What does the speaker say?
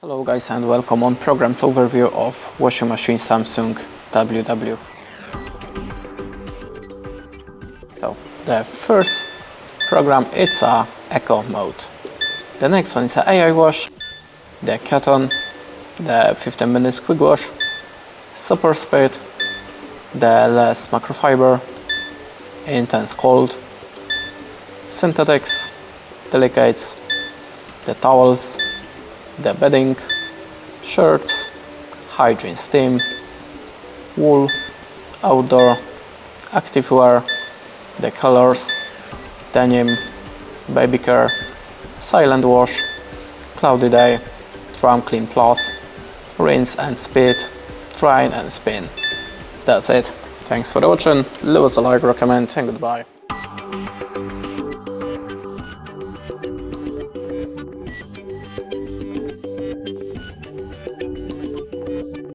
Hello guys and welcome on programs overview of washing machine Samsung WW. So the first program it's a Eco mode. The next one is a AI wash, the cotton, the 15 minutes quick wash, super speed, the less microfiber, intense cold, synthetics, delicates, the towels, the bedding, shirts, hygiene steam, wool, outdoor, activewear, the colors, denim, baby care, silent wash, cloudy day, drum clean plus, rinse and speed, dry and spin. That's it. Thanks for watching, leave us a like, recommend and goodbye.